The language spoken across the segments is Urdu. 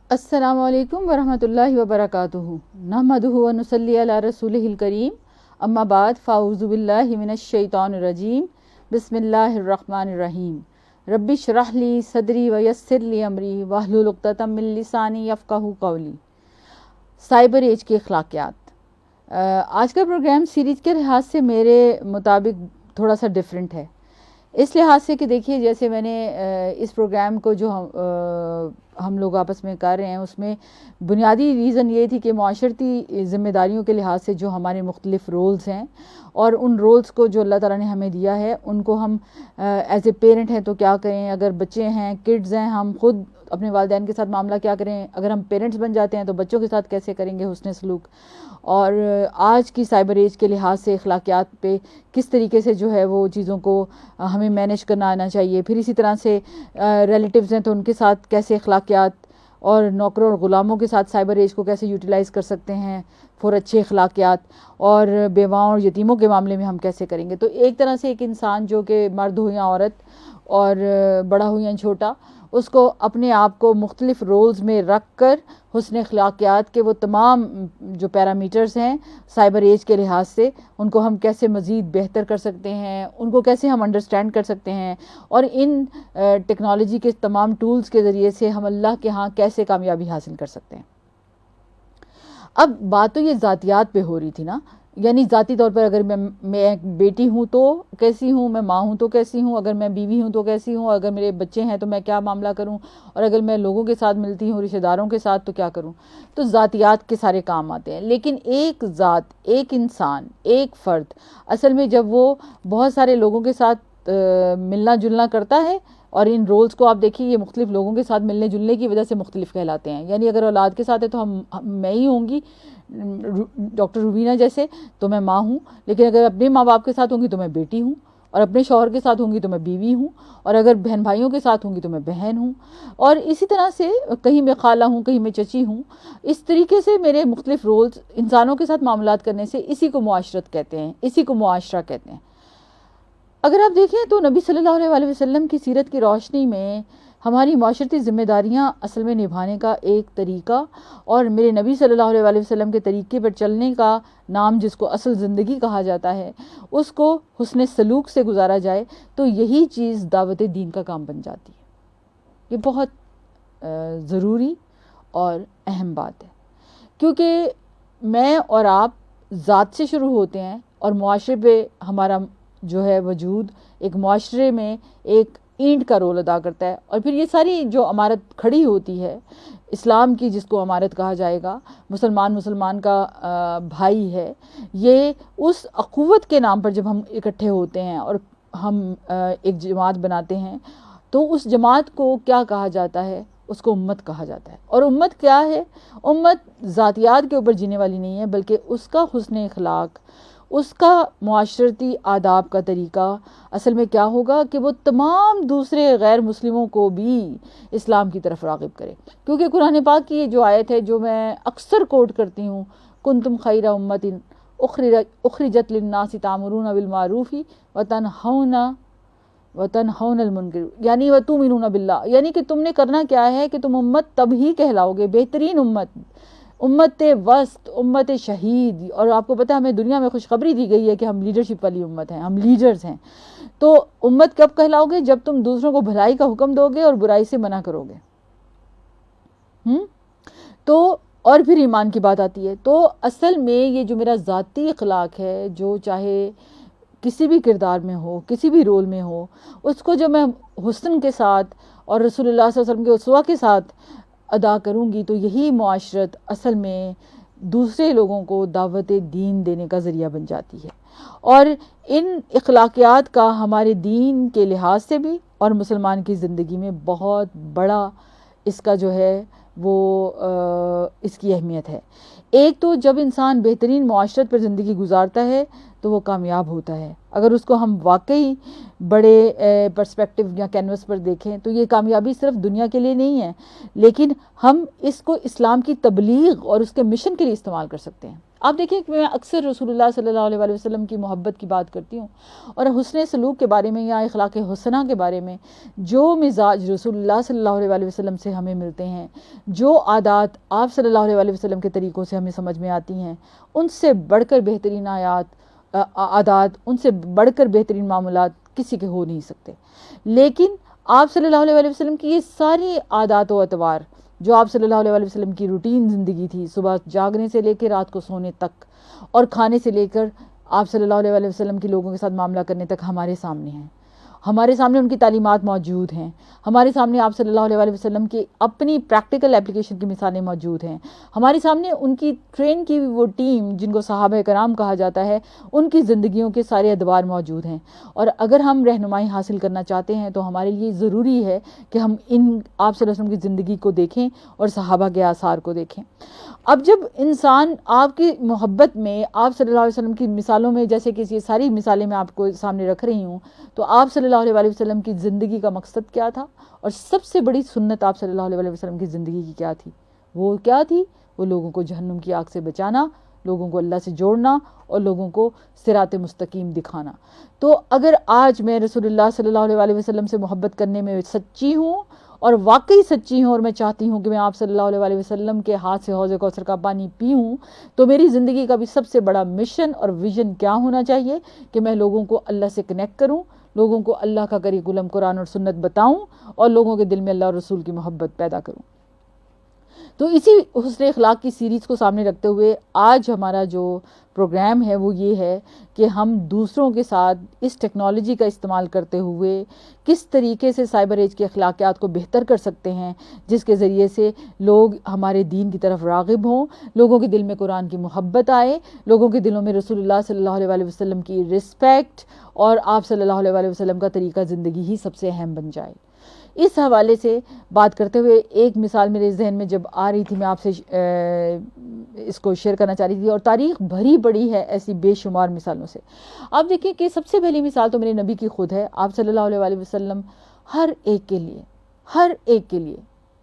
السلام علیکم ورحمۃ اللہ وبرکاتہ نحمدہ و نصلی علی رسولہ الکریم اما بعد فاعوذ باللہ من الشیطان الرجیم بسم اللہ الرحمن الرحیم رب اشرح لی صدری ویسر لی امری واحلل عقدۃ من لسانی یفقہوا قولی۔ سائبر ایج کے اخلاقیات۔ آج کا پروگرام سیریز کے لحاظ سے میرے مطابق تھوڑا سا ڈیفرنٹ ہے، اس لحاظ سے کہ دیکھیے جیسے میں نے اس پروگرام کو جو ہم لوگ آپس میں کر رہے ہیں اس میں بنیادی ریزن یہ تھی کہ معاشرتی ذمہ داریوں کے لحاظ سے جو ہمارے مختلف رولز ہیں اور ان رولز کو جو اللہ تعالیٰ نے ہمیں دیا ہے ان کو ہم ایز اے پیرنٹ ہیں تو کیا کریں، اگر بچے ہیں کڈز ہیں ہم خود اپنے والدین کے ساتھ معاملہ کیا کریں، اگر ہم پیرنٹس بن جاتے ہیں تو بچوں کے ساتھ کیسے کریں گے حسن سلوک، اور آج کی سائبر ایج کے لحاظ سے اخلاقیات پہ کس طریقے سے جو ہے وہ چیزوں کو ہمیں مینیج کرنا آنا چاہیے، پھر اسی طرح سے ریلیٹیوز ہیں تو ان کے ساتھ کیسے اخلاقیات اور نوکروں اور غلاموں کے ساتھ سائبر ایج کو کیسے یوٹیلائز کر سکتے ہیں فور اچھے اخلاقیات، اور بیواؤں اور یتیموں کے معاملے میں ہم کیسے کریں گے۔ تو ایک طرح سے ایک انسان جو کہ مرد ہو یا عورت اور بڑا ہو یا چھوٹا، اس کو اپنے آپ کو مختلف رولز میں رکھ کر حسن اخلاقیات کے وہ تمام جو پیرامیٹرز ہیں سائبر ایج کے لحاظ سے ان کو ہم کیسے مزید بہتر کر سکتے ہیں، ان کو کیسے ہم انڈرسٹینڈ کر سکتے ہیں، اور ان ٹیکنالوجی کے تمام ٹولز کے ذریعے سے ہم اللہ کے ہاں کیسے کامیابی حاصل کر سکتے ہیں۔ اب بات تو یہ ذاتیات پہ ہو رہی تھی نا، یعنی ذاتی طور پر اگر میں ایک بیٹی ہوں تو کیسی ہوں، میں ماں ہوں تو کیسی ہوں، اگر میں بیوی ہوں تو کیسی ہوں، اگر میرے بچے ہیں تو میں کیا معاملہ کروں، اور اگر میں لوگوں کے ساتھ ملتی ہوں رشتہ داروں کے ساتھ تو کیا کروں۔ تو ذاتیات کے سارے کام آتے ہیں، لیکن ایک ذات، ایک انسان، ایک فرد اصل میں جب وہ بہت سارے لوگوں کے ساتھ ملنا جلنا کرتا ہے، اور ان رولز کو آپ دیکھیے یہ مختلف لوگوں کے ساتھ ملنے جلنے کی وجہ سے مختلف کہلاتے ہیں، یعنی اگر اولاد کے ساتھ ہے تو میں ہی ہوں گی ڈاکٹر روبینہ جیسے تو میں ماں ہوں، لیکن اگر اپنے ماں باپ کے ساتھ ہوں گی تو میں بیٹی ہوں، اور اپنے شوہر کے ساتھ ہوں گی تو میں بیوی ہوں، اور اگر بہن بھائیوں کے ساتھ ہوں گی تو میں بہن ہوں، اور اسی طرح سے کہیں میں خالہ ہوں کہیں میں چچی ہوں۔ اس طریقے سے میرے مختلف رولز انسانوں کے ساتھ معاملات کرنے سے اسی کو معاشرت کہتے ہیں، اسی کو معاشرہ کہتے ہیں۔ اگر آپ دیکھیں تو نبی صلی اللہ علیہ وسلم کی سیرت کی روشنی میں ہماری معاشرتی ذمہ داریاں اصل میں نبھانے کا ایک طریقہ، اور میرے نبی صلی اللہ علیہ وسلم کے طریقے پر چلنے کا نام جس کو اصل زندگی کہا جاتا ہے، اس کو حسن سلوک سے گزارا جائے تو یہی چیز دعوت دین کا کام بن جاتی ہے۔ یہ بہت ضروری اور اہم بات ہے، کیونکہ میں اور آپ ذات سے شروع ہوتے ہیں، اور معاشرے پہ ہمارا جو ہے وجود ایک معاشرے میں ایک اینٹ کا رول ادا کرتا ہے، اور پھر یہ ساری جو عمارت کھڑی ہوتی ہے اسلام کی جس کو عمارت کہا جائے گا، مسلمان کا بھائی ہے، یہ اس اخوت کے نام پر جب ہم اکٹھے ہوتے ہیں اور ہم ایک جماعت بناتے ہیں تو اس جماعت کو کیا کہا جاتا ہے، اس کو امت کہا جاتا ہے۔ اور امت کیا ہے؟ امت ذاتیات کے اوپر جینے والی نہیں ہے، بلکہ اس کا حسن اخلاق، اس کا معاشرتی آداب کا طریقہ اصل میں کیا ہوگا کہ وہ تمام دوسرے غیر مسلموں کو بھی اسلام کی طرف راغب کرے، کیونکہ قرآن پاک کی یہ جو آیت ہے جو میں اکثر کوٹ کرتی ہوں، کنتم خیر امت اخرجت للناس تأمرون بالمعروف وتنہون المنکر، یعنی وتؤمنون باللہ، یعنی کہ تم نے کرنا کیا ہے کہ تم امت تب ہی کہلاؤ گے، بہترین امت، امت وسط، امت شہید۔ اور آپ کو پتہ ہے ہمیں دنیا میں خوشخبری دی گئی ہے کہ ہم لیڈرشپ والی امت ہیں، ہم لیڈرز ہیں۔ تو امت کب کہلاؤ گے؟ جب تم دوسروں کو بھلائی کا حکم دو گے اور برائی سے منع کرو گے۔ تو اور پھر ایمان کی بات آتی ہے۔ تو اصل میں یہ جو میرا ذاتی اخلاق ہے، جو چاہے کسی بھی کردار میں ہو، کسی بھی رول میں ہو، اس کو جب میں حسن کے ساتھ اور رسول اللہ صلی اللہ علیہ وسلم کے اسوہ کے ساتھ ادا کروں گی تو یہی معاشرت اصل میں دوسرے لوگوں کو دعوت دین دینے کا ذریعہ بن جاتی ہے، اور ان اخلاقیات کا ہمارے دین کے لحاظ سے بھی اور مسلمان کی زندگی میں بہت بڑا اس کا جو ہے وہ اس کی اہمیت ہے۔ ایک تو جب انسان بہترین معاشرت پر زندگی گزارتا ہے تو وہ کامیاب ہوتا ہے۔ اگر اس کو ہم واقعی بڑے پرسپیکٹو یا کینوس پر دیکھیں تو یہ کامیابی صرف دنیا کے لیے نہیں ہے، لیکن ہم اس کو اسلام کی تبلیغ اور اس کے مشن کے لیے استعمال کر سکتے ہیں۔ آپ دیکھیں کہ میں اکثر رسول اللہ صلی اللہ علیہ وسلم کی محبت کی بات کرتی ہوں، اور حسن سلوک کے بارے میں یا اخلاق حسنہ کے بارے میں جو مزاج رسول اللہ صلی اللہ علیہ وسلم سے ہمیں ملتے ہیں، جو عادات آپ صلی اللہ علیہ وسلم کے طریقوں سے ہمیں سمجھ میں آتی ہیں، ان سے بڑھ کر بہترین عادات، ان سے بڑھ کر بہترین معاملات کسی کے ہو نہیں سکتے۔ لیکن آپ صلی اللہ علیہ وسلم کی یہ ساری عادات و اطوار جو آپ صلی اللہ علیہ وسلم کی روٹین زندگی تھی، صبح جاگنے سے لے کے رات کو سونے تک، اور کھانے سے لے کر آپ صلی اللہ علیہ وسلم کے لوگوں کے ساتھ معاملہ کرنے تک ہمارے سامنے ہیں، ہمارے سامنے ان کی تعلیمات موجود ہیں، ہمارے سامنے آپ صلی اللہ علیہ وسلم کی اپنی پریکٹیکل اپلیکیشن کی مثالیں موجود ہیں، ہمارے سامنے ان کی ٹرین کی وہ ٹیم جن کو صحابہ کرام کہا جاتا ہے، ان کی زندگیوں کے سارے ادوار موجود ہیں۔ اور اگر ہم رہنمائی حاصل کرنا چاہتے ہیں تو ہمارے لیے ضروری ہے کہ ہم ان آپ صلی اللہ علیہ وسلم کی زندگی کو دیکھیں اور صحابہ کے آثار کو دیکھیں۔ اب جب انسان آپ کی محبت میں آپ صلی اللہ علیہ وسلم کی مثالوں میں، جیسے کہ یہ ساری مثالیں میں آپ کو سامنے رکھ رہی ہوں، تو آپ صلی اللہ علیہ وسلم کی زندگی کا مقصد کیا تھا، اور سب سے بڑی سنت آپ صلی اللہ علیہ وسلم کی زندگی کی کیا تھی؟ وہ کیا تھی؟ وہ لوگوں کو جہنم کی آگ سے بچانا، لوگوں کو اللہ سے جوڑنا، اور لوگوں کو صراط مستقیم دکھانا۔ تو اگر آج میں رسول اللہ صلی اللہ علیہ وسلم سے محبت کرنے میں سچی ہوں، اور واقعی سچی ہوں، اور میں چاہتی ہوں کہ میں آپ صلی اللہ علیہ وسلم کے ہاتھ سے حوض کوثر کا پانی پیوں، تو میری زندگی کا بھی سب سے بڑا مشن اور ویژن کیا ہونا چاہیے کہ میں لوگوں کو اللہ سے کنیکٹ کروں، لوگوں کو اللہ کا کریکولم قرآن اور سنت بتاؤں، اور لوگوں کے دل میں اللہ اور رسول کی محبت پیدا کروں۔ تو اسی حسن اخلاق کی سیریز کو سامنے رکھتے ہوئے آج ہمارا جو پروگرام ہے وہ یہ ہے کہ ہم دوسروں کے ساتھ اس ٹیکنالوجی کا استعمال کرتے ہوئے کس طریقے سے سائبر ایج کے اخلاقیات کو بہتر کر سکتے ہیں، جس کے ذریعے سے لوگ ہمارے دین کی طرف راغب ہوں، لوگوں کے دل میں قرآن کی محبت آئے، لوگوں کے دلوں میں رسول اللہ صلی اللہ علیہ وسلم کی رسپیکٹ اور آپ صلی اللہ علیہ وسلم کا طریقہ زندگی ہی سب سے اہم بن جائے۔ اس حوالے سے بات کرتے ہوئے ایک مثال میرے ذہن میں جب آ رہی تھی، میں آپ سے اس کو شیئر کرنا چاہ رہی تھی، اور تاریخ بھری پڑی ہے ایسی بے شمار مثالوں سے۔ آپ دیکھیں کہ سب سے پہلی مثال تو میرے نبی کی خود ہے۔ آپ صلی اللہ علیہ وسلم ہر ایک کے لیے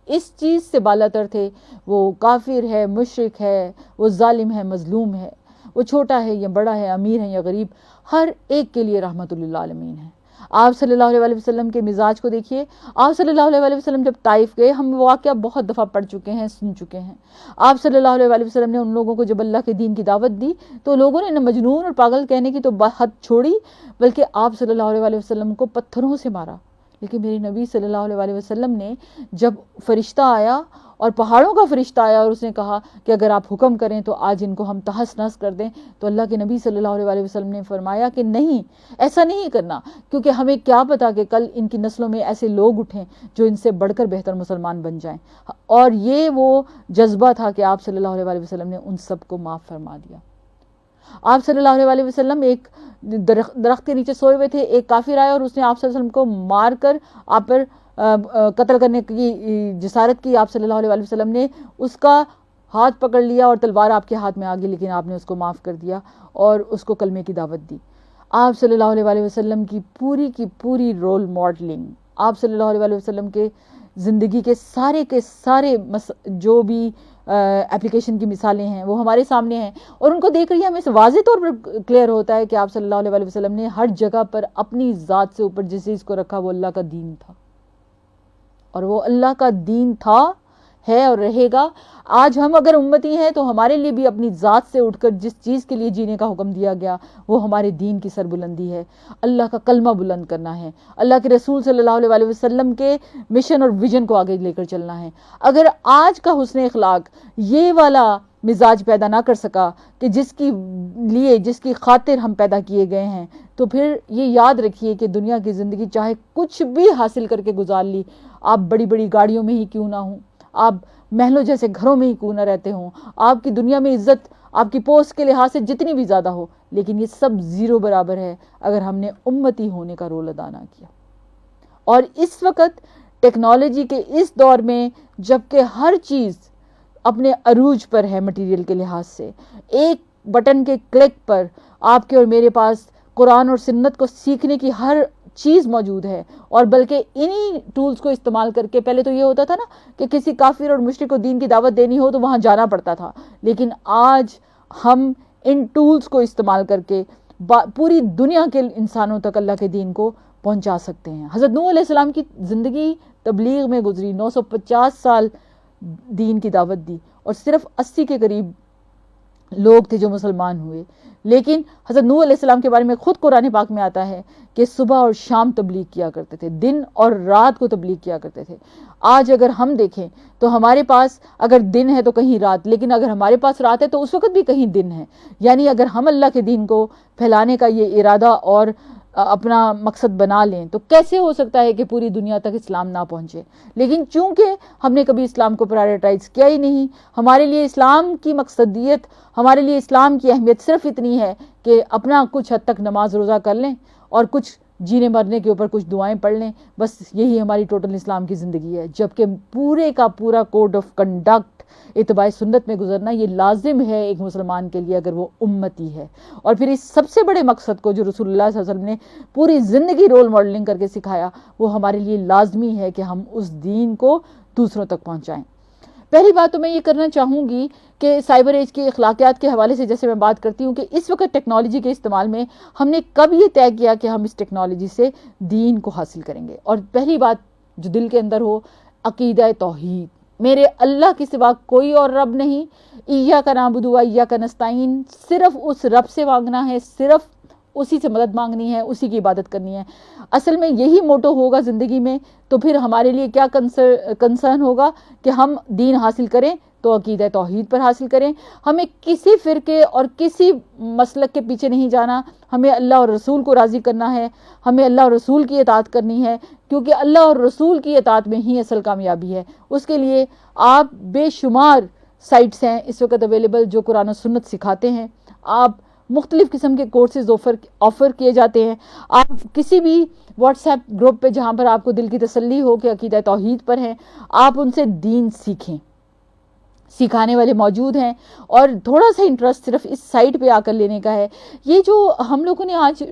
اس چیز سے بالاتر تھے، وہ کافر ہے، مشرک ہے، وہ ظالم ہے، مظلوم ہے، وہ چھوٹا ہے یا بڑا ہے، امیر ہے یا غریب، ہر ایک کے لیے رحمت للعالمین ہے۔ آپ صلی اللہ علیہ وسلم کے مزاج کو دیکھیے۔ آپ صلی اللہ علیہ وسلم جب طائف گئے، ہم واقعہ بہت دفعہ پڑھ چکے ہیں، سن چکے ہیں۔ آپ صلی اللہ علیہ وسلم نے ان لوگوں کو جب اللہ کے دین کی دعوت دی تو لوگوں نے نہ مجنون اور پاگل کہنے کی تو حد چھوڑی، بلکہ آپ صلی اللہ علیہ وسلم کو پتھروں سے مارا۔ لیکن میرے نبی صلی اللہ علیہ وسلم نے جب فرشتہ آیا، اور پہاڑوں کا فرشتہ آیا، اور اس نے کہا کہ اگر آپ حکم کریں تو آج ان کو ہم تہس نہس کر دیں، تو اللہ کے نبی صلی اللہ علیہ وسلم نے فرمایا کہ نہیں، ایسا نہیں کرنا، کیونکہ ہمیں کیا پتا کہ کل ان کی نسلوں میں ایسے لوگ اٹھیں جو ان سے بڑھ کر بہتر مسلمان بن جائیں۔ اور یہ وہ جذبہ تھا کہ آپ صلی اللہ علیہ وسلم نے ان سب کو معاف فرما دیا۔ آپ صلی اللہ علیہ وسلم ایک درخت کے نیچے سوئے ہوئے تھے، ایک کافر آیا اور اس نے آپ صلی اللہ علیہ وسلم کو مار کر آپ پر قتل کرنے کی جسارت کی۔ آپ صلی اللہ علیہ وسلم نے اس کا ہاتھ پکڑ لیا اور تلوار آپ کے ہاتھ میں آ گئی، لیکن آپ نے اس کو معاف کر دیا اور اس کو کلمے کی دعوت دی۔ آپ صلی اللہ علیہ وسلم کی پوری رول ماڈلنگ، آپ صلی اللہ علیہ وسلم کے زندگی کے سارے جو بھی اپلیکیشن کی مثالیں ہیں وہ ہمارے سامنے ہیں، اور ان کو دیکھ کر یہ ہمیں واضح طور پر کلیئر ہوتا ہے کہ آپ صلی اللہ علیہ وسلم نے ہر جگہ پر اپنی ذات سے اوپر جس چیز کو رکھا وہ اللہ کا دین تھا، اور وہ اللہ کا دین تھا، ہے اور رہے گا۔ آج ہم اگر امتی ہیں تو ہمارے لیے بھی اپنی ذات سے اٹھ کر جس چیز کے لیے جینے کا حکم دیا گیا وہ ہمارے دین کی سربلندی ہے، اللہ کا کلمہ بلند کرنا ہے، اللہ کے رسول صلی اللہ علیہ وسلم کے مشن اور ویژن کو آگے لے کر چلنا ہے۔ اگر آج کا حسن اخلاق یہ والا مزاج پیدا نہ کر سکا کہ جس کی خاطر ہم پیدا کیے گئے ہیں، تو پھر یہ یاد رکھیے کہ دنیا کی زندگی چاہے کچھ بھی حاصل کر کے گزار لی، آپ بڑی بڑی گاڑیوں میں ہی کیوں نہ ہوں، آپ محلوں جیسے گھروں میں ہی کیوں نہ رہتے ہوں، آپ کی دنیا میں عزت آپ کی پوسٹ کے لحاظ سے جتنی بھی زیادہ ہو، لیکن یہ سب زیرو برابر ہے اگر ہم نے امتی ہونے کا رول ادا نہ کیا۔ اور اس وقت ٹیکنالوجی کے اس دور میں جبکہ ہر چیز اپنے عروج پر ہے مٹیریل کے لحاظ سے، ایک بٹن کے کلک پر آپ کے اور میرے پاس قرآن اور سنت کو سیکھنے کی ہر چیز موجود ہے، اور بلکہ انہی ٹولز کو استعمال کر کے پہلے تو یہ ہوتا تھا نا کہ کسی کافر اور مشرک کو دین کی دعوت دینی ہو تو وہاں جانا پڑتا تھا، لیکن آج ہم ان ٹولز کو استعمال کر کے پوری دنیا کے انسانوں تک اللہ کے دین کو پہنچا سکتے ہیں. حضرت نوح علیہ السلام کی زندگی تبلیغ میں گزری, 950 سال دین کی دعوت دی, اور صرف 80 کے قریب لوگ تھے جو مسلمان ہوئے. لیکن حضرت نوح علیہ السلام کے بارے میں خود قرآن پاک میں آتا ہے کہ صبح اور شام تبلیغ کیا کرتے تھے, دن اور رات کو تبلیغ کیا کرتے تھے. آج اگر ہم دیکھیں تو ہمارے پاس اگر دن ہے تو کہیں رات, لیکن اگر ہمارے پاس رات ہے تو اس وقت بھی کہیں دن ہے. یعنی اگر ہم اللہ کے دین کو پھیلانے کا یہ ارادہ اور اپنا مقصد بنا لیں تو کیسے ہو سکتا ہے کہ پوری دنیا تک اسلام نہ پہنچے. لیکن چونکہ ہم نے کبھی اسلام کو پرائرٹائز کیا ہی نہیں, ہمارے لیے اسلام کی مقصدیت, ہمارے لیے اسلام کی اہمیت صرف اتنی ہے کہ اپنا کچھ حد تک نماز روزہ کر لیں اور کچھ جینے مرنے کے اوپر کچھ دعائیں پڑھ لیں, بس یہی ہماری ٹوٹل اسلام کی زندگی ہے. جبکہ پورے کا پورا کوڈ آف کنڈکٹ اتباع سنت میں گزرنا یہ لازم ہے ایک مسلمان کے لیے اگر وہ امتی ہے. اور پھر اس سب سے بڑے مقصد کو جو رسول اللہ صلی اللہ علیہ وسلم نے پوری زندگی رول ماڈلنگ کر کے سکھایا, وہ ہمارے لیے لازمی ہے کہ ہم اس دین کو دوسروں تک پہنچائیں. پہلی بات تو میں یہ کرنا چاہوں گی کہ سائبر ایج کے اخلاقیات کے حوالے سے جیسے میں بات کرتی ہوں کہ اس وقت ٹیکنالوجی کے استعمال میں ہم نے کب یہ طے کیا کہ ہم اس ٹیکنالوجی سے دین کو حاصل کریں گے. اور پہلی بات جو دل کے اندر ہو, عقیدہ توحید, میرے اللہ کے سوا کوئی اور رب نہیں, ایاک نعبد و ایاک نستعین, صرف اس رب سے مانگنا ہے, صرف اسی سے مدد مانگنی ہے, اسی کی عبادت کرنی ہے. اصل میں یہی موٹو ہوگا زندگی میں تو پھر ہمارے لیے کیا کنسرن ہوگا کہ ہم دین حاصل کریں تو عقیدہ توحید پر حاصل کریں. ہمیں کسی فرقے اور کسی مسلک کے پیچھے نہیں جانا, ہمیں اللہ اور رسول کو راضی کرنا ہے, ہمیں اللہ اور رسول کی اطاعت کرنی ہے, کیونکہ اللہ اور رسول کی اطاعت میں ہی اصل کامیابی ہے. اس کے لیے آپ بے شمار سائٹس ہیں اس وقت اویلیبل جو قرآن و سنت سکھاتے ہیں. آپ مختلف قسم کے کورسز آفر کیے جاتے ہیں. آپ کسی بھی واٹس ایپ گروپ پہ جہاں پر آپ کو دل کی تسلی ہو کہ عقیدہ توحید پر ہیں, آپ ان سے دین سیکھیں, سکھانے والے موجود ہیں. اور تھوڑا سا انٹرسٹ صرف اس سائٹ پہ آ کر لینے کا ہے. یہ جو ہم لوگوں نے آج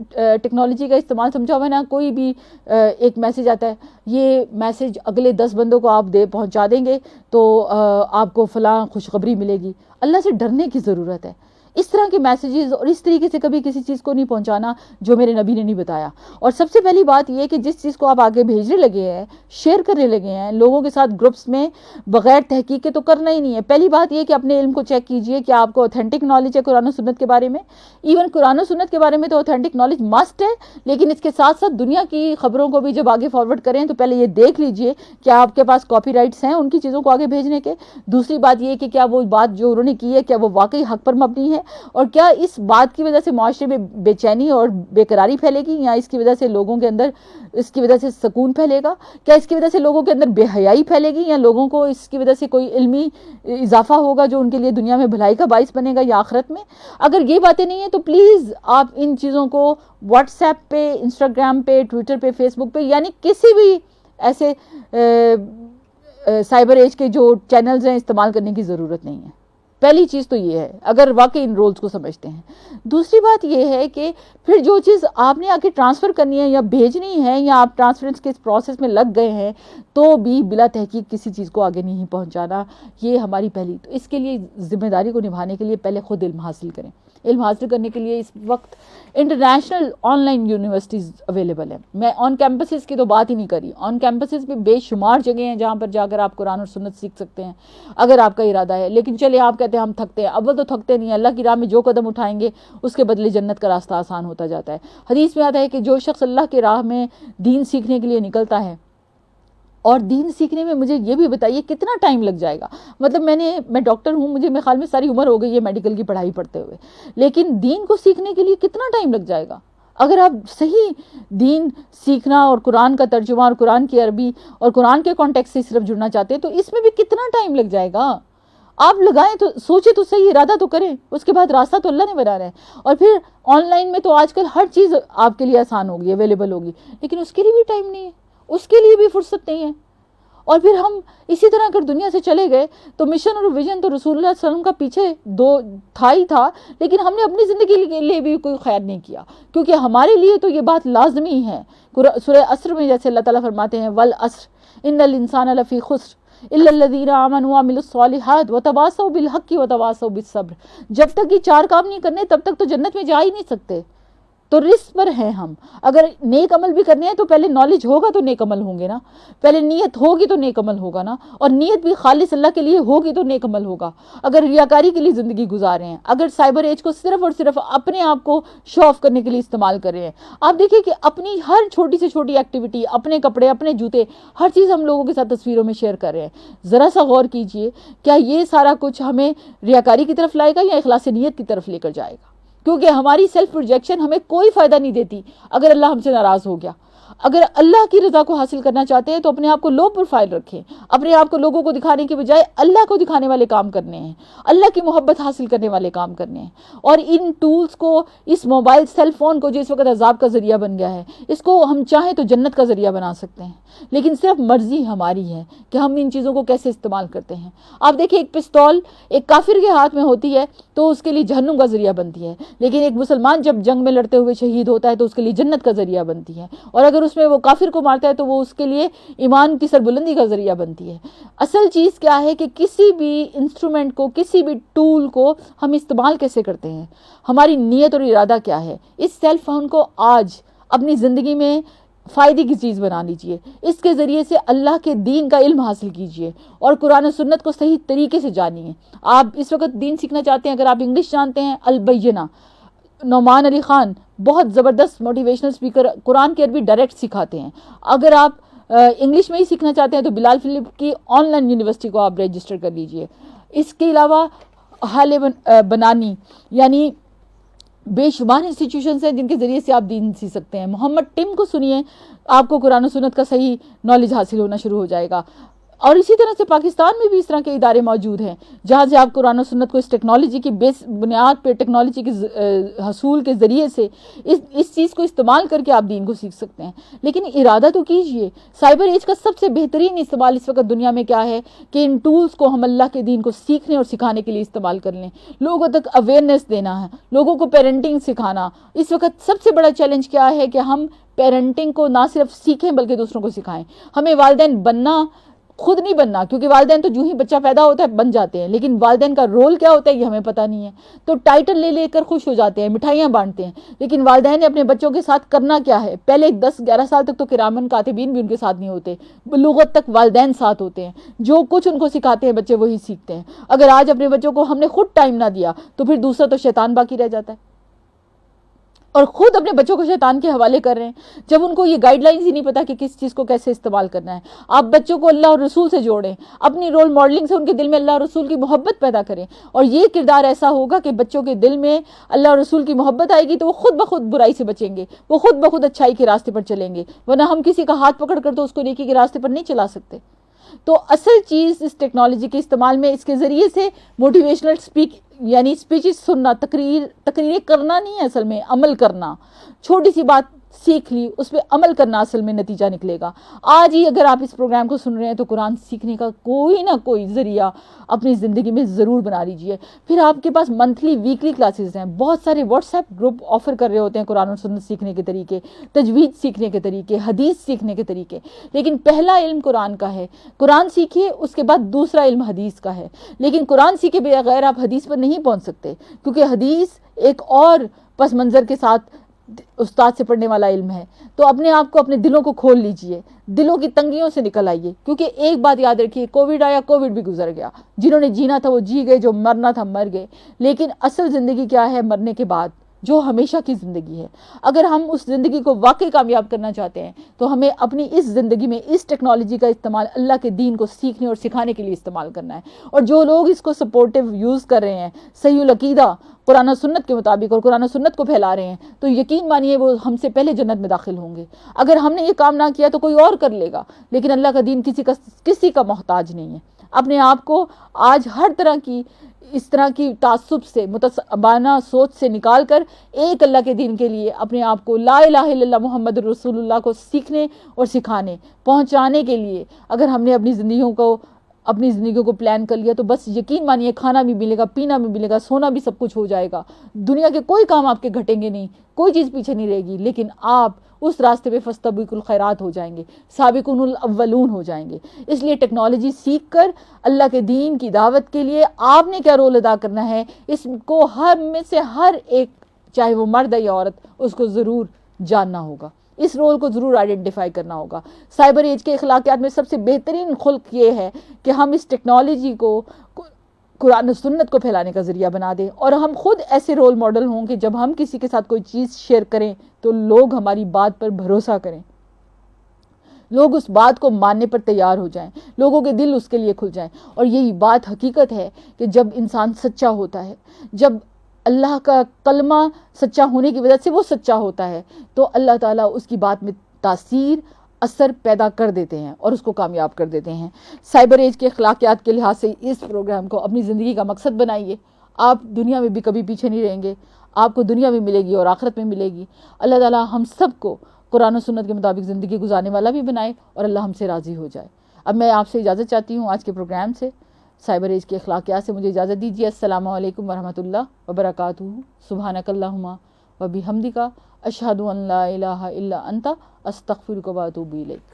ٹیکنالوجی کا استعمال سمجھا ہوا ہے نا, کوئی بھی ایک میسج آتا ہے, یہ میسج اگلے 10 بندوں کو آپ پہنچا دیں گے تو آپ کو فلاں خوشخبری ملے گی. اللہ سے ڈرنے کی ضرورت ہے. اس طرح کے میسیجز اور اس طریقے سے کبھی کسی چیز کو نہیں پہنچانا جو میرے نبی نے نہیں بتایا. اور سب سے پہلی بات یہ کہ جس چیز کو آپ آگے بھیجنے لگے ہیں, شیئر کرنے لگے ہیں لوگوں کے ساتھ گروپس میں, بغیر تحقیق کے تو کرنا ہی نہیں ہے. پہلی بات یہ کہ اپنے علم کو چیک کیجئے کہ آپ کو اوتھینٹک نالج ہے قرآن و سنت کے بارے میں. ایون قرآن و سنت کے بارے میں تو اوتھینٹک نالج مسٹ ہے, لیکن اس کے ساتھ ساتھ دنیا کی خبروں کو بھی جب آگے فارورڈ کریں تو پہلے یہ دیکھ لیجئے کہ آپ کے پاس کاپی رائٹس ہیں ان کی چیزوں کو آگے بھیجنے کے. دوسری بات یہ کہ کیا وہ بات جو انہوں نے کی ہے کیا وہ واقعی حق پر مبنی ہے, اور کیا اس بات کی وجہ سے معاشرے میں بے چینی اور بے قراری پھیلے گی, یا اس کی وجہ سے لوگوں کے اندر اس کی وجہ سے سکون پھیلے گا, کیا اس کی وجہ سے لوگوں کے اندر بے حیائی پھیلے گی, یا لوگوں کو اس کی وجہ سے کوئی علمی اضافہ ہوگا جو ان کے لیے دنیا میں بھلائی کا باعث بنے گا یا آخرت میں. اگر یہ باتیں نہیں ہیں تو پلیز آپ ان چیزوں کو واٹس ایپ پہ, انسٹاگرام پہ, ٹویٹر پہ, فیس بک پہ, یعنی کسی بھی ایسے سائبر ایج کے جو چینلز ہیں استعمال کرنے کی ضرورت نہیں ہے. پہلی چیز تو یہ ہے اگر واقعی ان رولز کو سمجھتے ہیں. دوسری بات یہ ہے کہ پھر جو چیز آپ نے آگے ٹرانسفر کرنی ہے یا بھیجنی ہے, یا آپ ٹرانسفرنس کے اس پروسیس میں لگ گئے ہیں تو بھی بلا تحقیق کسی چیز کو آگے نہیں پہنچانا. یہ ہماری پہلی, تو اس کے لیے ذمہ داری کو نبھانے کے لیے پہلے خود علم حاصل کریں. علم حاصل کرنے کے لیے اس وقت international on line universities available ہیں. میں آن کیمپسز کی تو بات ہی نہیں کری, آن کیمپسز بھی بے شمار جگہ ہیں جہاں پر جا کر آپ قرآن اور سنت سیکھ سکتے ہیں اگر آپ کا ارادہ ہے. لیکن چلے آپ کہتے ہیں ہم تھکتے ہیں, اول تو تھکتے نہیں ہیں, اللہ کی راہ میں جو قدم اٹھائیں گے اس کے بدلے جنت کا راستہ آسان ہوتا جاتا ہے. حدیث میں آتا ہے کہ جو شخص اللہ کی راہ میں دین سیکھنے کے لیے نکلتا ہے, اور دین سیکھنے میں مجھے یہ بھی بتائیے کتنا ٹائم لگ جائے گا. مطلب میں ڈاکٹر ہوں, مجھے میرے خیال میں ساری عمر ہو گئی ہے میڈیکل کی پڑھائی پڑھتے ہوئے, لیکن دین کو سیکھنے کے لیے کتنا ٹائم لگ جائے گا. اگر آپ صحیح دین سیکھنا اور قرآن کا ترجمہ اور قرآن کی عربی اور قرآن کے کانٹیکسٹ سے صرف جڑنا چاہتے ہیں تو اس میں بھی کتنا ٹائم لگ جائے گا. آپ لگائیں تو سوچیں تو صحیح, ارادہ تو کریں, اس کے بعد راستہ تو اللہ نے بنا رہا ہے. اور پھر آن لائن میں تو آج کل ہر چیز آپ کے لیے آسان ہوگی, اویلیبل ہوگی, لیکن اس کے لیے بھی ٹائم نہیں ہے, اس کے لیے بھی فرصت نہیں ہے. اور پھر ہم اسی طرح اگر دنیا سے چلے گئے تو مشن اور ویژن تو رسول اللہ صلی اللہ علیہ وسلم کا پیچھے تھا ہی تھا, لیکن ہم نے اپنی زندگی کے لیے بھی کوئی خیر نہیں کیا, کیونکہ ہمارے لیے تو یہ بات لازمی ہے. سورہ عصر میں جیسے اللہ تعالیٰ فرماتے ہیں والعصر ان الانسان لفی خسر, الا الذین آمنوا وعملوا الصالحات وتواصوا بالحق وتواصوا بالصبر. جب تک یہ 4 کام نہیں کرنے تب تک تو جنت میں جا ہی نہیں سکتے. تو رزق پر ہیں ہم. اگر نیک عمل بھی کرنے ہیں تو پہلے نالج ہوگا تو نیک عمل ہوں گے نا, پہلے نیت ہوگی تو نیک عمل ہوگا نا, اور نیت بھی خالص اللہ کے لیے ہوگی تو نیک عمل ہوگا. اگر ریاکاری کے لیے زندگی گزار رہے ہیں, اگر سائبر ایج کو صرف اور صرف اپنے آپ کو شو آف کرنے کے لیے استعمال کر رہے ہیں, آپ دیکھیں کہ اپنی ہر چھوٹی سے چھوٹی ایکٹیویٹی, اپنے کپڑے, اپنے جوتے, ہر چیز ہم لوگوں کے ساتھ تصویروں میں شیئر کر رہے ہیں. ذرا سا غور کیجئے, کیا یہ سارا کچھ ہمیں ریاکاری کی طرف لائے گا یا اخلاص نیت کی طرف لے کر جائے گا؟ کیونکہ ہماری سیلف پروجیکشن ہمیں کوئی فائدہ نہیں دیتی اگر اللہ ہم سے ناراض ہو گیا. اگر اللہ کی رضا کو حاصل کرنا چاہتے ہیں تو اپنے آپ کو لو پروفائل رکھیں, اپنے آپ کو لوگوں کو دکھانے کے بجائے اللہ کو دکھانے والے کام کرنے ہیں, اللہ کی محبت حاصل کرنے والے کام کرنے ہیں. اور ان ٹولز کو, اس موبائل سیل فون کو جو اس وقت عذاب کا ذریعہ بن گیا ہے, اس کو ہم چاہیں تو جنت کا ذریعہ بنا سکتے ہیں, لیکن صرف مرضی ہماری ہے کہ ہم ان چیزوں کو کیسے استعمال کرتے ہیں. آپ دیکھیں ایک پستول ایک کافر کے ہاتھ میں ہوتی ہے تو اس کے لیے جہنم کا ذریعہ بنتی ہے, لیکن ایک مسلمان جب جنگ میں لڑتے ہوئے شہید ہوتا ہے تو اس کے لیے جنت کا ذریعہ بنتی ہے, اور اگر اس میں وہ کافر کو مارتا ہے تو وہ اس کے لیے ایمان کی سربلندی کا ذریعہ بنتی ہے. اصل چیز کیا ہے کہ کسی بھی انسٹرومنٹ کو, کسی بھی ٹول کو ہم استعمال کیسے کرتے ہیں, ہماری نیت اور ارادہ کیا ہے. اس سیل فون کو آج اپنی زندگی میں فائدے کی چیز بنا لیجئے, اس کے ذریعے سے اللہ کے دین کا علم حاصل کیجئے اور قرآن و سنت کو صحیح طریقے سے جانیے. آپ اس وقت دین سیکھنا چاہتے ہیں, اگر آپ انگلش جانتے ہیں, البینہ, نعمان علی خان بہت زبردست موٹیویشنل اسپیکر, قرآن کی عربی ڈائریکٹ سکھاتے ہیں. اگر آپ انگلش میں ہی سیکھنا چاہتے ہیں تو بلال فلپ کی آن لائن یونیورسٹی کو آپ رجسٹر کر لیجئے. اس کے علاوہ حال بنانی, یعنی بے شمار انسٹیٹیوشنز ہیں جن کے ذریعے سے آپ دین سیکھ سکتے ہیں. محمد ٹم کو سنیے, آپ کو قرآن و سنت کا صحیح نالج حاصل ہونا شروع ہو جائے گا. اور اسی طرح سے پاکستان میں بھی اس طرح کے ادارے موجود ہیں جہاں سے آپ قرآن و سنت کو اس ٹیکنالوجی کی بنیاد پہ, ٹیکنالوجی کے حصول کے ذریعے سے اس چیز کو استعمال کر کے آپ دین کو سیکھ سکتے ہیں. لیکن ارادہ تو کیجئے. سائبر ایج کا سب سے بہترین استعمال اس وقت دنیا میں کیا ہے کہ ان ٹولز کو ہم اللہ کے دین کو سیکھنے اور سکھانے کے لیے استعمال کر لیں. لوگوں تک اویئرنیس دینا ہے, لوگوں کو پیرنٹنگ سکھانا. اس وقت سب سے بڑا چیلنج کیا ہے کہ ہم پیرنٹنگ کو نہ صرف سیکھیں بلکہ دوسروں کو سکھائیں. ہمیں والدین بننا, خود نہیں بننا, کیونکہ والدین تو جو ہی بچہ پیدا ہوتا ہے بن جاتے ہیں, لیکن والدین کا رول کیا ہوتا ہے یہ ہمیں پتہ نہیں ہے. تو ٹائٹل لے لے کر خوش ہو جاتے ہیں, مٹھائیاں بانٹتے ہیں, لیکن والدین نے اپنے بچوں کے ساتھ کرنا کیا ہے. پہلے 10-11 سال تک تو کرامن کاتبین بھی ان کے ساتھ نہیں ہوتے, بلوغت تک والدین ساتھ ہوتے ہیں. جو کچھ ان کو سکھاتے ہیں بچے وہی سیکھتے ہیں. اگر آج اپنے بچوں کو ہم نے خود ٹائم نہ دیا تو پھر دوسرا تو شیطان باقی رہ جاتا ہے, اور خود اپنے بچوں کو شیطان کے حوالے کر رہے ہیں جب ان کو یہ گائیڈ لائنز ہی نہیں پتا کہ کس چیز کو کیسے استعمال کرنا ہے. آپ بچوں کو اللہ اور رسول سے جوڑیں, اپنی رول ماڈلنگ سے ان کے دل میں اللہ اور رسول کی محبت پیدا کریں, اور یہ کردار ایسا ہوگا کہ بچوں کے دل میں اللہ اور رسول کی محبت آئے گی تو وہ خود بخود برائی سے بچیں گے, وہ خود بخود اچھائی کے راستے پر چلیں گے. ورنہ ہم کسی کا ہاتھ پکڑ کر تو اس کو نیکی کے راستے پر نہیں چلا سکتے. تو اصل چیز اس ٹیکنالوجی کے استعمال میں, اس کے ذریعے سے موٹیویشنل یعنی اسپیچز سننا, تقریریں کرنا نہیں ہے, اصل میں عمل کرنا. چھوٹی سی بات سیکھ لی, اس پہ عمل کرنا اصل میں نتیجہ نکلے گا. آج ہی اگر آپ اس پروگرام کو سن رہے ہیں تو قرآن سیکھنے کا کوئی نہ کوئی ذریعہ اپنی زندگی میں ضرور بنا لیجئے. پھر آپ کے پاس منتھلی ویکلی کلاسز ہیں, بہت سارے واٹس ایپ گروپ آفر کر رہے ہوتے ہیں قرآن و سنت سیکھنے کے طریقے, تجوید سیکھنے کے طریقے, حدیث سیکھنے کے طریقے. لیکن پہلا علم قرآن کا ہے, قرآن سیکھیے, اس کے بعد دوسرا علم حدیث کا ہے. لیکن قرآن سیکھے بغیر آپ حدیث پر نہیں پہنچ سکتے, کیونکہ حدیث ایک اور پس منظر کے ساتھ استاد سے پڑھنے والا علم ہے. تو اپنے آپ کو, اپنے دلوں کو کھول لیجئے, دلوں کی تنگیوں سے نکل آئیے. کیونکہ ایک بات یاد رکھیے, کووڈ آیا, کووڈ بھی گزر گیا. جنہوں نے جینا تھا وہ جی گئے, جو مرنا تھا مر گئے. لیکن اصل زندگی کیا ہے؟ مرنے کے بعد, جو ہمیشہ کی زندگی ہے. اگر ہم اس زندگی کو واقعی کامیاب کرنا چاہتے ہیں تو ہمیں اپنی اس زندگی میں اس ٹیکنالوجی کا استعمال اللہ کے دین کو سیکھنے اور سکھانے کے لیے استعمال کرنا ہے. اور جو لوگ اس کو سپورٹیو یوز کر رہے ہیں, صحیح العقیدہ قرآن و سنت کے مطابق, اور قرآن و سنت کو پھیلا رہے ہیں, تو یقین مانیے وہ ہم سے پہلے جنت میں داخل ہوں گے. اگر ہم نے یہ کام نہ کیا تو کوئی اور کر لے گا, لیکن اللہ کا دین کسی کا محتاج نہیں ہے. اپنے آپ کو آج ہر طرح کی اس طرح کی تعصب سے, متعصبانہ سوچ سے نکال کر ایک اللہ کے دین کے لیے اپنے آپ کو لا الہ الا اللہ محمد رسول اللہ کو سیکھنے اور سکھانے, پہنچانے کے لیے اگر ہم نے اپنی زندگیوں کو اپنی زندگی کو پلان کر لیا تو بس یقین مانیے کھانا بھی ملے گا، پینا بھی ملے گا، سونا بھی سب کچھ ہو جائے گا، دنیا کے کوئی کام آپ کے گھٹیں گے نہیں، کوئی چیز پیچھے نہیں رہے گی، لیکن آپ اس راستے پہ فاستبقوا الخیرات ہو جائیں گے، سابقون الاولون ہو جائیں گے۔ اس لیے ٹیکنالوجی سیکھ کر اللہ کے دین کی دعوت کے لیے آپ نے کیا رول ادا کرنا ہے، اس کو ہر ایک چاہے وہ مرد ہے یا عورت، اس کو ضرور جاننا ہوگا، اس رول کو ضرور آئیڈینٹیفائی کرنا ہوگا۔ سائبر ایج کے اخلاقیات میں سب سے بہترین خلق یہ ہے کہ ہم اس ٹیکنالوجی کو قرآن و سنت کو پھیلانے کا ذریعہ بنا دیں، اور ہم خود ایسے رول ماڈل ہوں کہ جب ہم کسی کے ساتھ کوئی چیز شیئر کریں تو لوگ ہماری بات پر بھروسہ کریں، لوگ اس بات کو ماننے پر تیار ہو جائیں، لوگوں کے دل اس کے لیے کھل جائیں۔ اور یہی بات حقیقت ہے کہ جب انسان سچا ہوتا ہے، جب اللہ کا کلمہ سچا ہونے کی وجہ سے وہ سچا ہوتا ہے، تو اللہ تعالیٰ اس کی بات میں تاثیر، اثر پیدا کر دیتے ہیں اور اس کو کامیاب کر دیتے ہیں۔ سائبر ایج کے اخلاقیات کے لحاظ سے اس پروگرام کو اپنی زندگی کا مقصد بنائیے، آپ دنیا میں بھی کبھی پیچھے نہیں رہیں گے، آپ کو دنیا میں ملے گی اور آخرت میں ملے گی۔ اللہ تعالیٰ ہم سب کو قرآن و سنت کے مطابق زندگی گزارنے والا بھی بنائے اور اللہ ہم سے راضی ہو جائے۔ اب میں آپ سے اجازت چاہتی ہوں آج کے پروگرام سے، سائبر ایج کے اخلاقیات سے مجھے اجازت دیجیے۔ السلام علیکم ورحمۃ اللہ وبرکاتہ۔ سبحانک اللہم وبحمدک، اشہد ان لا الہ الا انت، استغفرک و اتوب الیک۔